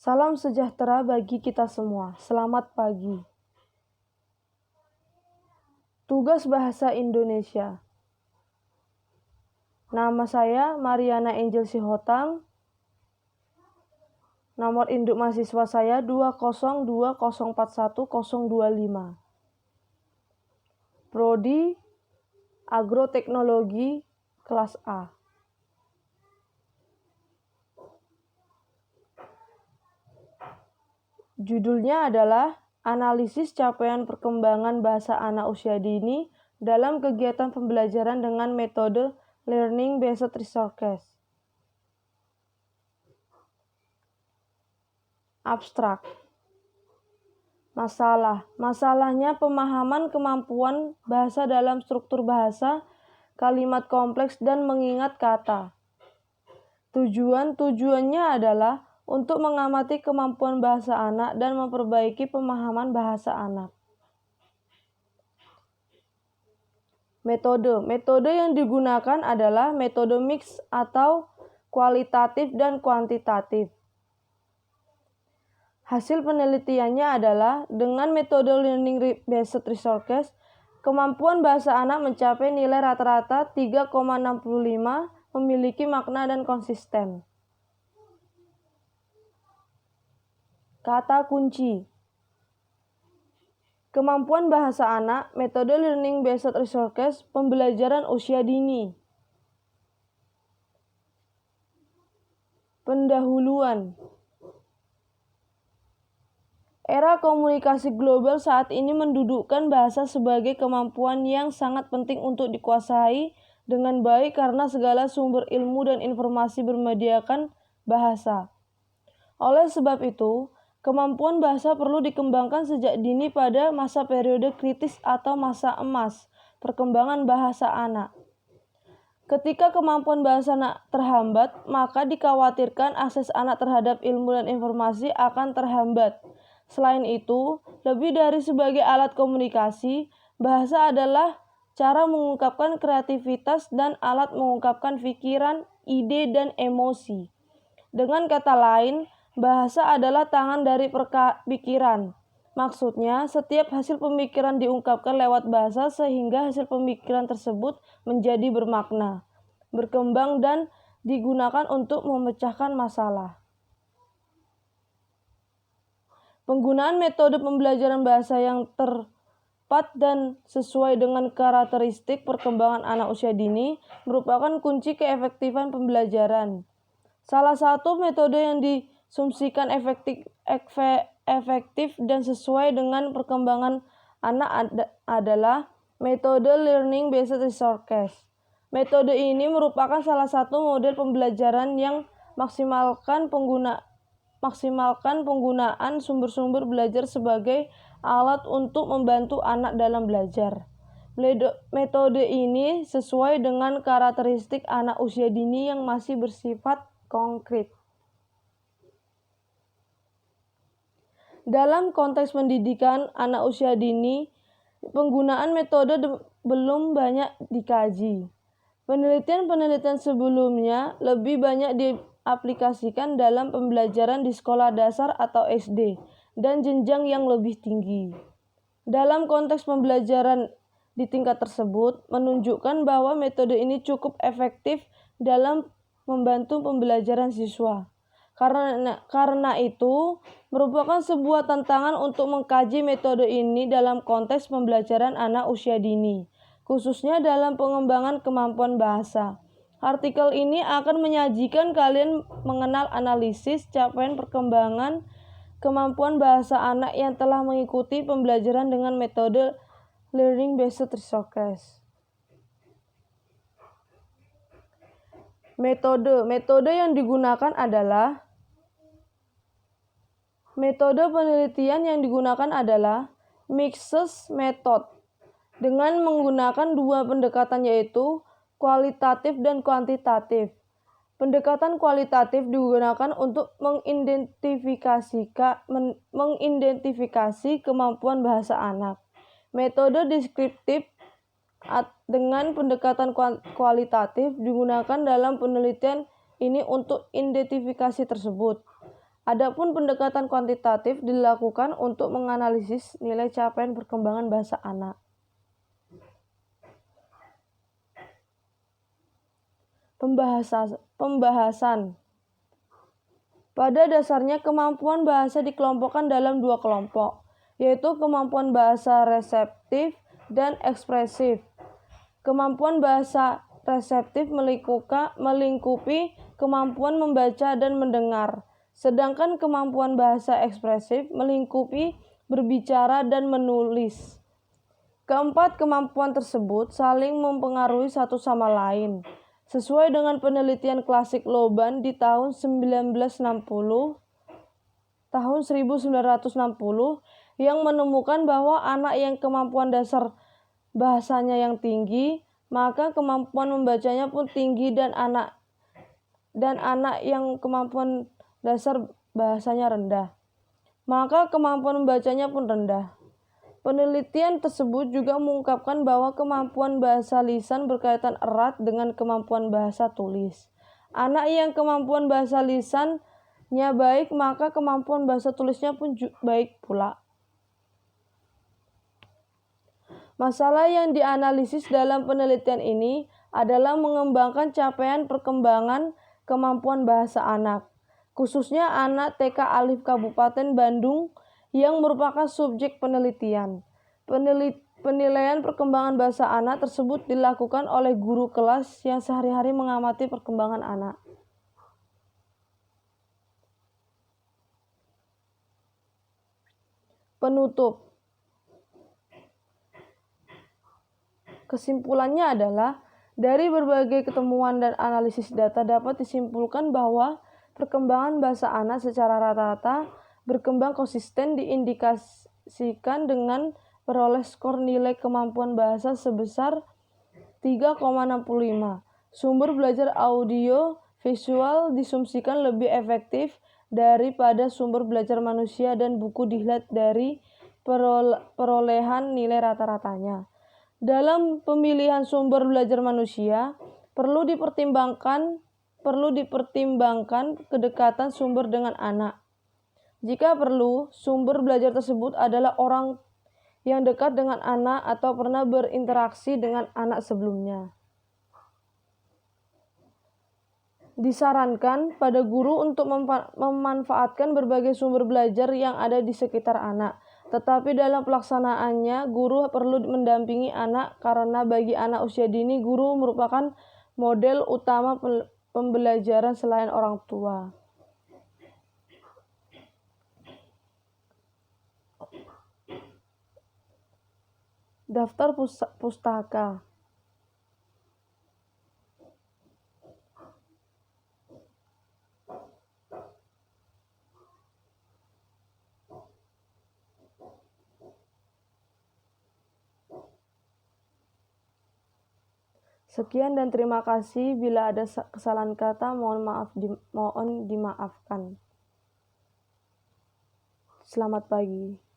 Salam sejahtera bagi kita semua. Selamat pagi. Tugas Bahasa Indonesia. Nama saya Mariana Angel Sihotang. Nomor induk mahasiswa saya 202041025. Prodi Agroteknologi kelas A. Judulnya adalah Analisis Capaian Perkembangan Bahasa Anak Usia Dini dalam Kegiatan Pembelajaran dengan Metode Learning Based Resources. Abstrak. Masalahnya pemahaman kemampuan bahasa dalam struktur bahasa, kalimat kompleks, dan mengingat kata. Tujuannya adalah untuk mengamati kemampuan bahasa anak dan memperbaiki pemahaman bahasa anak. Metode yang digunakan adalah metode mix atau kualitatif dan kuantitatif. Hasil penelitiannya adalah dengan metode learning based resources, kemampuan bahasa anak mencapai nilai rata-rata 3,65, memiliki makna dan konsisten. Kata kunci. Kemampuan bahasa anak, metode learning based resources, pembelajaran usia dini. Pendahuluan. Era komunikasi global saat ini mendudukkan bahasa sebagai kemampuan yang sangat penting untuk dikuasai dengan baik karena segala sumber ilmu dan informasi bermediakan bahasa. Oleh sebab itu, kemampuan bahasa perlu dikembangkan sejak dini pada masa periode kritis atau masa emas perkembangan bahasa anak. Ketika kemampuan bahasa anak terhambat, maka dikhawatirkan akses anak terhadap ilmu dan informasi akan terhambat. Selain itu, lebih dari sebagai alat komunikasi, bahasa adalah cara mengungkapkan kreativitas dan alat mengungkapkan pikiran, ide, dan emosi. Dengan kata lain, bahasa adalah tangan dari pikiran. Maksudnya, setiap hasil pemikiran diungkapkan lewat bahasa sehingga hasil pemikiran tersebut menjadi bermakna, berkembang, dan digunakan untuk memecahkan masalah. Penggunaan metode pembelajaran bahasa yang tepat dan sesuai dengan karakteristik perkembangan anak usia dini merupakan kunci keefektifan pembelajaran. Salah satu metode yang disumsikan efektif dan sesuai dengan perkembangan anak adalah metode learning based resources. Metode ini merupakan salah satu model pembelajaran yang maksimalkan penggunaan sumber-sumber belajar sebagai alat untuk membantu anak dalam belajar. Metode ini sesuai dengan karakteristik anak usia dini yang masih bersifat konkret. Dalam konteks pendidikan anak usia dini, penggunaan metode belum banyak dikaji. Penelitian sebelumnya lebih banyak diaplikasikan dalam pembelajaran di sekolah dasar atau SD dan jenjang yang lebih tinggi. Dalam konteks pembelajaran di tingkat tersebut menunjukkan bahwa metode ini cukup efektif dalam membantu pembelajaran siswa. Karena itu, merupakan sebuah tantangan untuk mengkaji metode ini dalam konteks pembelajaran anak usia dini, khususnya dalam pengembangan kemampuan bahasa. Artikel ini akan menyajikan kalian mengenal analisis capaian perkembangan kemampuan bahasa anak yang telah mengikuti pembelajaran dengan metode learning based resources. Metode yang digunakan adalah mixed method dengan menggunakan dua pendekatan yaitu kualitatif dan kuantitatif. Pendekatan kualitatif digunakan untuk mengidentifikasi kemampuan bahasa anak. Metode deskriptif dengan pendekatan kualitatif digunakan dalam penelitian ini untuk identifikasi tersebut. Adapun pendekatan kuantitatif dilakukan untuk menganalisis nilai capaian perkembangan bahasa anak. Pembahasan. Pada dasarnya kemampuan bahasa dikelompokkan dalam dua kelompok, yaitu kemampuan bahasa reseptif dan ekspresif. Kemampuan bahasa reseptif melingkupi kemampuan membaca dan mendengar, sedangkan kemampuan bahasa ekspresif melingkupi berbicara dan menulis. Keempat kemampuan tersebut saling mempengaruhi satu sama lain. Sesuai dengan penelitian klasik Loban di tahun 1960 yang menemukan bahwa anak yang kemampuan dasar bahasanya yang tinggi, maka kemampuan membacanya pun tinggi, dan anak yang kemampuan dasar bahasanya rendah, maka kemampuan membacanya pun rendah. Penelitian tersebut juga mengungkapkan bahwa kemampuan bahasa lisan berkaitan erat dengan kemampuan bahasa tulis. Anak yang kemampuan bahasa lisannya baik, maka kemampuan bahasa tulisnya pun baik pula. Masalah yang dianalisis dalam penelitian ini adalah mengembangkan capaian perkembangan kemampuan bahasa anak, khususnya anak TK Alif Kabupaten Bandung yang merupakan subjek penelitian. Penilaian perkembangan bahasa anak tersebut dilakukan oleh guru kelas yang sehari-hari mengamati perkembangan anak. Penutup. Kesimpulannya adalah, dari berbagai ketemuan dan analisis data dapat disimpulkan bahwa perkembangan bahasa anak secara rata-rata berkembang konsisten diindikasikan dengan peroleh skor nilai kemampuan bahasa sebesar 3,65. Sumber belajar audio visual disumsikan lebih efektif daripada sumber belajar manusia dan buku dilihat dari perolehan nilai rata-ratanya. Dalam pemilihan sumber belajar manusia, perlu dipertimbangkan kedekatan sumber dengan anak. Jika perlu, sumber belajar tersebut adalah orang yang dekat dengan anak atau pernah berinteraksi dengan anak sebelumnya. Disarankan pada guru untuk memanfaatkan berbagai sumber belajar yang ada di sekitar anak. Tetapi dalam pelaksanaannya, guru perlu mendampingi anak karena bagi anak usia dini, guru merupakan model utama pembelajaran selain orang tua. Daftar pustaka. Sekian dan terima kasih. Bila ada kesalahan kata, mohon dimaafkan. Selamat pagi.